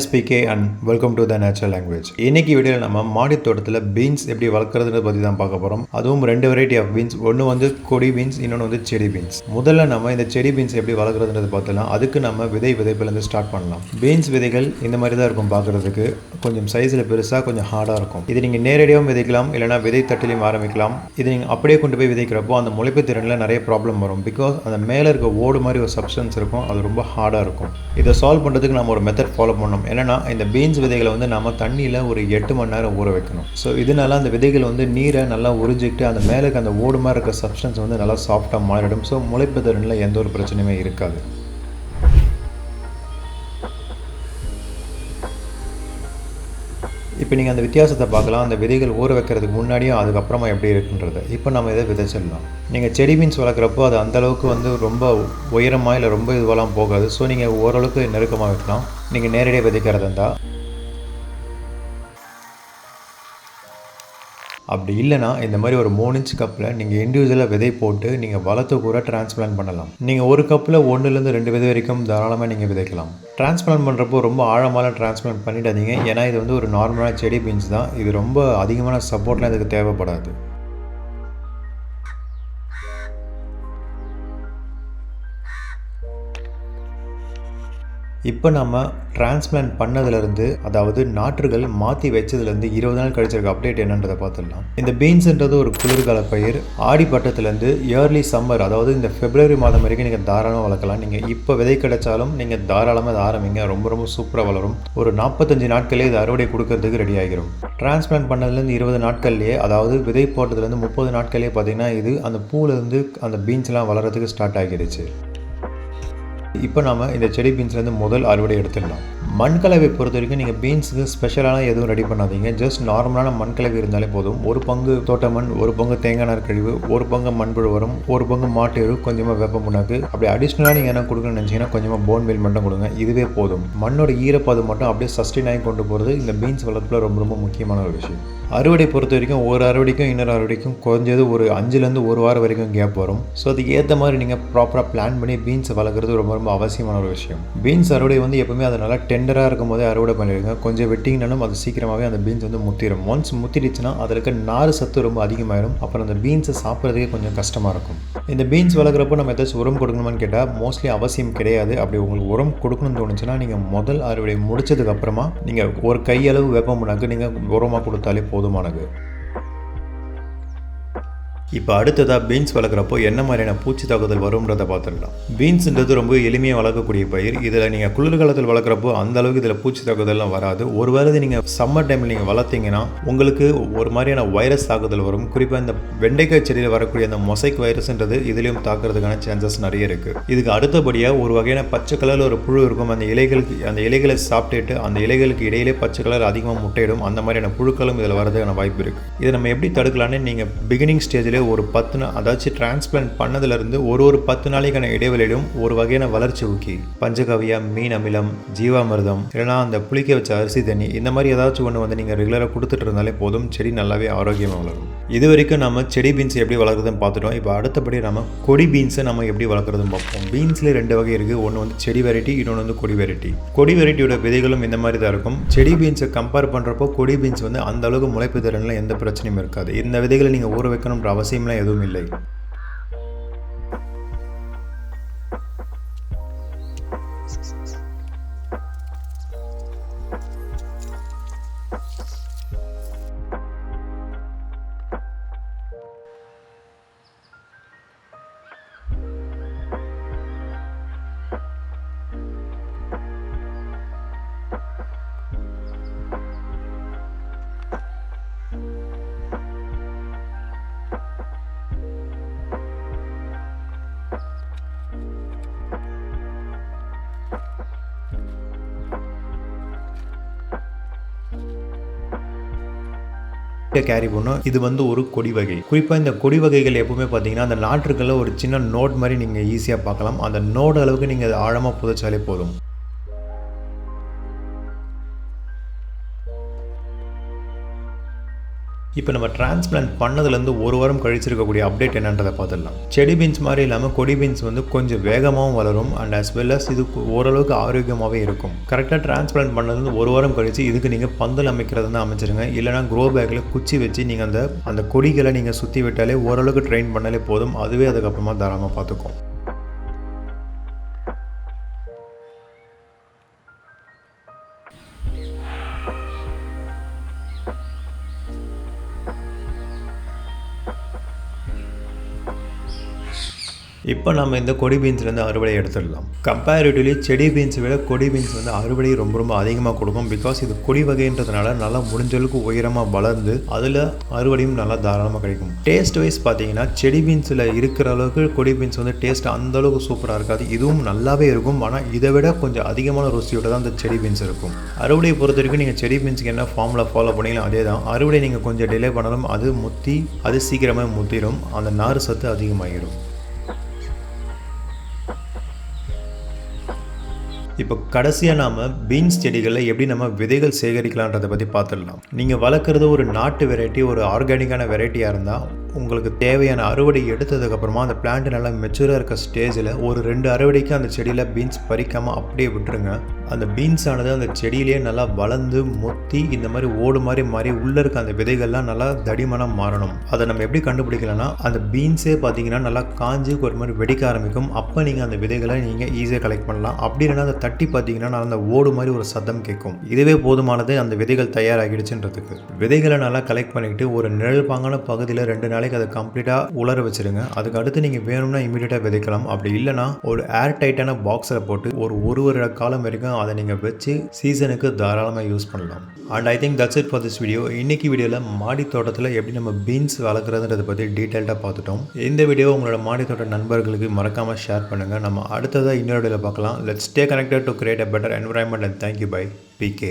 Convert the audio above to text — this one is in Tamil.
SPK and welcome to the natural language. இன்னைக்கு வீடியோல நம்ம மாடி தோட்டத்துல பீன்ஸ் எப்படி வளர்க்கறதுன்னு பத்தி தான் பார்க்க போறோம். அதுவும் ரெண்டு வெரைட்டி ஆஃப் பீன்ஸ். ஒன்னு வந்து கொடி பீன்ஸ், இன்னொன்னு வந்து செடி பீன்ஸ். முதல்ல நம்ம இந்த செடி பீன்ஸ் எப்படி வளர்க்கறதுன்னு பார்த்தலாம். அதுக்கு நம்ம விதைப்புல இருந்து ஸ்டார்ட் பண்ணலாம். பீன்ஸ் விதைகள் இந்த மாதிரி தான் இருக்கும் பார்க்கிறதுக்கு. கொஞ்சம் சைஸ்ல பெருசா கொஞ்சம் ஹார்டா இருக்கும். இது நீங்க நேரடியாகவும் விதைக்கலாம், இல்லனா விதை தட்டிலையும் ஆரம்பிக்கலாம். இது நீங்க அப்படியே கொண்டு போய் விதைக்கிறப்போ அந்த முளைப்பு திறன்ல நிறைய ப்ராப்ளம் வரும். பிகாஸ் அந்த மேல இருக்க ஓடு மாதிரி ஒரு சப்ஸ்டன்ஸ் இருக்கும், அது ரொம்ப ஹார்டா இருக்கும். இதை சால்வ் பண்றதுக்கு நம்ம ஒரு மெத்தட் ஃபாலோ பண்ணணும். என்னன்னா இந்த பீன்ஸ் விதைகளை வந்து நம்ம தண்ணியில் ஒரு 8 மணி நேரம் ஊற வைக்கணும். ஸோ இதனால அந்த விதைகள் வந்து நீரை நல்லா உறிஞ்சிக்கிட்டு அந்த மேலே அந்த ஓடு மாதிரி இருக்கிற சப்ஸ்டன்ஸ் வந்து நல்லா சாஃப்டாக மாறிடும். ஸோ முளைப்பு திறனில் எந்த ஒரு பிரச்சனையுமே இருக்காது. இப்போ நீங்கள் அந்த வித்தியாசத்தை பார்க்கலாம். அந்த விதைகள் ஊற வைக்கிறதுக்கு முன்னாடியும் அதுக்கப்புறமா எப்படி இருக்குன்றது. இப்போ நம்ம இதை விதைச்சிடலாம். நீங்கள் செடி பீன்ஸ் வளர்க்குறப்போ அது அந்தளவுக்கு வந்து ரொம்ப உயரமாக இல்லை ரொம்ப இதுவெல்லாம் போகாது. ஸோ நீங்கள் ஓரளவுக்கு நெருக்கமாக வைக்கலாம். நீங்கள் நேரடியாக விதைக்கிறதா இருந்தால். அப்படி இல்லைனா இந்த மாதிரி ஒரு 3 இன்ச் கப்பில் நீங்கள் இண்டிவிஜுவலாக விதை போட்டு நீங்கள் வளர்த்து கூட டிரான்ஸ்பிளான்ட் பண்ணலாம். நீங்கள் ஒரு கப்பில் 1லேருந்து 2 விதை வரைக்கும் தாராளமாக நீங்கள் விதைக்கலாம். டிரான்ஸ்பிளான்ட் பண்ணுறப்போ ரொம்ப ஆழமான டிரான்ஸ்பிளான்ட் பண்ணிடாதீங்க. ஏன்னா இது வந்து ஒரு நார்மலான செடி பீன்ஸ் தான். இது ரொம்ப அதிகமான சப்போர்ட்லாம் இதுக்கு தேவைப்படாது. இப்போ நம்ம டிரான்ஸ்பிளான்ட் பண்ணதுலேருந்து, அதாவது நாற்றுகள் மாற்றி வச்சதுலேருந்து 20 நாள் கழிச்சிருக்க அப்டேட் என்னன்றதை பார்த்துடலாம். இந்த பீன்ஸுன்றது ஒரு குளிர்கால பயிர். ஆடி பட்டத்துலேருந்து ஏர்லி சம்மர், அதாவது இந்த பிப்ரவரி மாதம் வரைக்கும் நீங்கள் தாராளமாக வளர்க்கலாம். நீங்கள் இப்போ விதை கிடைச்சாலும் நீங்கள் தாராளமாக அதை ஆரம்பிங்க. ரொம்ப ரொம்ப சூப்பராக வளரும். ஒரு 45 நாட்களே இது அறுவடை கொடுக்கறதுக்கு ரெடி ஆகிரும். டிரான்ஸ்பிளான்ட் பண்ணதுலேருந்து 20 நாட்கள்லேயே, அதாவது விதை போட்டதுலேருந்து 30 நாட்கள்லேயே பார்த்தீங்கன்னா இது அந்த பூலேருந்து அந்த பீன்ஸ்லாம் வளர்கிறதுக்கு ஸ்டார்ட் ஆகிடுச்சு. இப்போ நாம் இந்த செடி பீன்ஸ்லேருந்து முதல் அறுவடை எடுத்துடலாம். மண்கலவை பொறுத்த வரைக்கும் நீங்கள் பீன்ஸுக்கு ஸ்பெஷலான எதுவும் ரெடி பண்ணாதீங்க. ஜஸ்ட் நார்மலான மண்கலவை இருந்தாலே போதும். ஒரு பங்கு தோட்ட மண், ஒரு பங்கு தேங்காய் நார் கழிவு, ஒரு பங்கு மண்புழு உரம், ஒரு பங்கு மாட்டு எரு, கொஞ்சமாக வேப்ப புண்ணாக்கு. அப்படி அடிஷ்னலாக நீங்கள் என்ன கொடுக்கணும்னு நினச்சிங்கன்னா கொஞ்சமாக போன் மீல் மட்டும் கொடுங்க. இதுவே போதும். மண்ணோட ஈரப்பது மட்டும் அப்படியே சஸ்டெயின் ஆகி கொண்டு போகிறது இந்த பீன்ஸ் வளர்ப்பில் ரொம்ப ரொம்ப முக்கியமான ஒரு விஷயம். அறுவடை பொறுத்த வரைக்கும் ஒரு அறுவடைக்கும் இன்னொரு அறுவடைக்கும் குறைஞ்சது ஒரு 5லேருந்து 1 வாரம் வரைக்கும் கேப் வரும். ஸோ அதுக்கு ஏற்ற மாதிரி நீங்கள் ப்ராப்பராக பிளான் பண்ணி பீன்ஸை வளர்க்குறது ரொம்ப ரொம்ப அவசியமான ஒரு விஷயம். பீன்ஸ் அறுவடை வந்து எப்பவுமே அதை நல்லா டெண்டராக இருக்கும் போதே அறுவடை பண்ணிடுங்க. கொஞ்சம் வெட்டிங்கனாலும் அது சீக்கிரமாகவே அந்த பீன்ஸ் வந்து முத்திடும். ஒன்ஸ் முத்திடுச்சுன்னா அதில் இருக்க நார் சத்து ரொம்ப அதிகமாகிடும். அப்புறம் அந்த பீன்ஸை சாப்பிட்றதுக்கே கொஞ்சம் கஷ்டமாக இருக்கும். இந்த பீன்ஸ் வளர்க்குறப்போ நம்ம ஏதாச்சும் உரம் கொடுக்கணுமான்னு கேட்டால் மோஸ்ட்லி அவசியம் கிடையாது. அப்படி உங்களுக்கு உரம் கொடுக்கணும்னு தோணுச்சுன்னா நீங்கள் முதல் அறுவடை முடிச்சதுக்கப்புறமா நீங்கள் ஒரு கையளவு வேப்ப புண்ணாக்கு நீங்கள் உரமாக கொடுத்தாலே போதுமானது. இப்போ அடுத்ததாக பீன்ஸ் வளர்க்குறப்போ என்ன மாதிரியான பூச்சி தாக்குதல் வரும்ன்றதை பார்த்துடலாம். பீன்ஸுன்றது ரொம்ப எளிமையாக வளர்க்கக்கூடிய பயிர். இதில் நீங்கள் குளிர்காலத்தில் வளர்க்குறப்போ அந்த அளவுக்கு இதில் பூச்சி தாக்குதல்லாம் வராது. ஒருவேளை நீங்கள் சம்மர் டைமில் நீங்கள் வளர்த்தீங்கன்னா உங்களுக்கு ஒரு மாதிரியான வைரஸ் தாக்குதல் வரும். குறிப்பாக இந்த வெண்டைக்காய் செடியில் வரக்கூடிய அந்த மொசைக் வைரஸ்ன்றது இதுலேயும் தாக்குறதுக்கான சான்சஸ் நிறைய இருக்குது. இதுக்கு அடுத்தபடியாக ஒரு வகையான பச்சை கலரில் ஒரு புழு இருக்கும். அந்த இலைகளை சாப்பிட்டுட்டு அந்த இலைகளுக்கு இடையிலே பச்சை கலர் அதிகமாக முட்டையிடும். அந்த மாதிரியான புழுக்களும் இதில் வரதுக்கான வாய்ப்பு இருக்குது. இதை நம்ம எப்படி தடுக்கலான்னு நீங்கள் பிகினிங் ஸ்டேஜில் ஒரு 10 நாள், அதாச்சும் டிரான்ஸ்பிளான்ட் பண்ணதுலேருந்து ஒரு 10 நாளைக்கான இடைவெளியிலும் ஒரு வகையான வளர்ச்சி ஊக்கி, பஞ்சகவியா, மீன் அமிலம், ஜீவாமிர்தம், இல்லைனா அந்த புளிக்க வச்ச அரிசி தண்ணி, இந்த மாதிரி ஏதாச்சும் ஒன்று வந்து நீங்கள் ரெகுலராக கொடுத்துட்டு இருந்தாலே போதும். செடி நல்லாவே ஆரோக்கியமாக வளரும். இது வரைக்கும் நம்ம செடி பீன்ஸ் எப்படி வளர்க்குறதுன்னு பார்த்துட்டோம். இப்போ அடுத்தபடி நம்ம கொடி பீன்ஸை நம்ம எப்படி வளர்க்குறதுன்னு பார்ப்போம். பீன்ஸ்லேயே 2 வகை இருக்குது. ஒன்று வந்து செடி வெரைட்டி, இன்னொன்று வந்து கொடி வெரைட்டி. கொடி வெரைட்டியோட விதைகளும் இந்த மாதிரி தான் இருக்கும். செடி பீன்ஸை கம்பேர் பண்ணுறப்போ கொடி பீன்ஸ் வந்து அந்த அளவுக்கு முளைப்பு திறனில் எந்த பிரச்சனையும் இருக்காது. இந்த விதைகளை நீங்கள் ஊற வைக்கணுன்ற அவசியம்லாம் எதுவும் இல்லை. கேரி பண்ணும். இது வந்து ஒரு கொடி வகை. குறிப்பாக இந்த கொடி வகைகள் எப்பவுமே பார்த்தீங்கன்னா அந்த நாற்றுகளில் ஒரு சின்ன நோட் மாதிரி நீங்கள் ஈஸியாக பார்க்கலாம். அந்த நோட் அளவுக்கு நீங்கள் ஆழமாக புதைச்சாலே போதும். இப்போ நம்ம டிரான்ஸ்பிளான்ட் பண்ணதுலேருந்து ஒரு வாரம் கழிச்சிருக்கக்கூடிய அப்டேட் என்னன்றதை பார்த்துடலாம். செடி பீன்ஸ் மாதிரி இல்லாமல் கொடி பீன்ஸ் வந்து கொஞ்சம் வேகமாகவும் வளரும் அண்ட் அஸ் வெல் அஸ் இது ஓரளவுக்கு ஆரோக்கியமாகவே இருக்கும். கரெக்டாக டிரான்ஸ்பிளான்ட் பண்ணதுலேருந்து ஒரு வாரம் கழிச்சு இதுக்கு நீங்கள் பந்தல் அமைக்கிறது தான் அமைச்சிருங்க. இல்லைனா க்ரோ பேக்கில் குச்சி வச்சு நீங்கள் அந்த கொடிகளை நீங்கள் சுற்றி விட்டாலே ஓரளவுக்கு ட்ரெயின் பண்ணாலே போதும். அதுவே அதுக்கப்புறமா தாராளமாக பார்த்துக்கும். இப்போ நம்ம இந்த கொடி பீன்ஸ்லேருந்து அறுவடை எடுத்துடலாம். கம்பேரிட்டிவ்லி செடி பீன்ஸை விட கொடி பீன்ஸ் வந்து அறுவடை ரொம்ப அதிகமாக கொடுக்கும். பிகாஸ் இது கொடி வகைன்றதுனால நல்லா முடிஞ்சளவுக்கு உயரமாக வளர்ந்து அதில் அறுவடையும் நல்லா தாராளமாக கிடைக்கும். டேஸ்ட் வைஸ் பார்த்தீங்கன்னா செடி பீன்ஸில் இருக்கிற அளவுக்கு கொடி பீன்ஸ் வந்து டேஸ்ட் அந்தளவுக்கு சூப்பராக இருக்காது. இதுவும் நல்லாவே இருக்கும். ஆனால் இதை விட கொஞ்சம் அதிகமான ருசியோட தான் இந்த செடி பீன்ஸ் இருக்கும். அறுவடையை பொறுத்த வரைக்கும் நீங்கள் செடி பீன்ஸுக்கு என்ன ஃபார்முலா ஃபாலோ பண்ணீங்களோ அதே தான். அறுவடை நீங்கள் கொஞ்சம் டிலே பண்ணாலும் அது சீக்கிரமாக முத்திடும். அந்த நார் சத்து அதிகமாகிடும். இப்போ கடைசியாக நாம் பீன்ஸ் செடிகளில் எப்படி நம்ம விதைகள் சேகரிக்கலான்றதை பற்றி பார்த்துடலாம். நீங்கள் வளர்க்குறது ஒரு நாட்டு வெரைட்டி, ஒரு ஆர்கானிக்கான வெரைட்டியாக இருந்தால் உங்களுக்கு தேவையான அறுவடை எடுத்ததுக்கப்புறமா அந்த பிளான்ட் நல்லா மெச்சூராக இருக்க ஸ்டேஜில் ஒரு 2 அறுவடைக்கு அந்த செடியில் பீன்ஸ் பறிக்காமல் அப்படியே விட்டுருங்க. அந்த பீன்ஸ் ஆனது அந்த செடியிலேயே நல்லா வளர்ந்து மொத்தி இந்த மாதிரி ஓடு மாதிரி மாறி உள்ளே இருக்க அந்த விதைகள்லாம் நல்லா தடிமனாக மாறணும். அதை நம்ம எப்படி கண்டுபிடிக்கலாம்னா அந்த பீன்ஸே பார்த்தீங்கன்னா நல்லா காஞ்சி ஒரு மாதிரி வெடிக்க ஆரம்பிக்கும். அப்போ நீங்கள் அந்த விதைகளை நீங்கள் ஈஸியாக கலெக்ட் பண்ணலாம். அப்படி இல்லைன்னா அதை தட்டி பார்த்தீங்கன்னா அந்த ஓடு மாதிரி ஒரு சத்தம் கேட்கும். இதுவே போதுமானது அந்த விதைகள் தயாராகிடுச்சுன்றதுக்கு. விதைகளை நல்லா கலெக்ட் பண்ணிக்கிட்டு ஒரு நிழல் பாங்கான பகுதியில் 2 நாளைக்கு அதை கம்ப்ளீட்டாக உலர வச்சுருங்க. அதுக்கு அடுத்து நீங்கள் வேணும்னா இமீடியட்டாக விதைக்கலாம். அப்படி இல்லைனா ஒரு ஏர் டைட்டான பாக்ஸில் போட்டு ஒரு வருட காலம் வரைக்கும் அதை நீங்கள் வச்சு சீசனுக்கு தாராளமாக யூஸ் பண்ணலாம். And I think that's it for this video. இன்னைக்கு வீடியோவில் மாடி தோட்டத்தில் எப்படி நம்ம பீன்ஸ் வளர்க்குறதுன்றதை பற்றி டீட்டெயில்டாக பார்த்துட்டோம். இந்த வீடியோ உங்களோட மாடி தோட்ட நண்பர்களுக்கு மறக்காமல் ஷேர் பண்ணுங்கள். நம்ம அடுத்ததாக இன்னொரு வீடியோவில் பார்க்கலாம். Let's stay connected to create a better environment and thank you bye PK.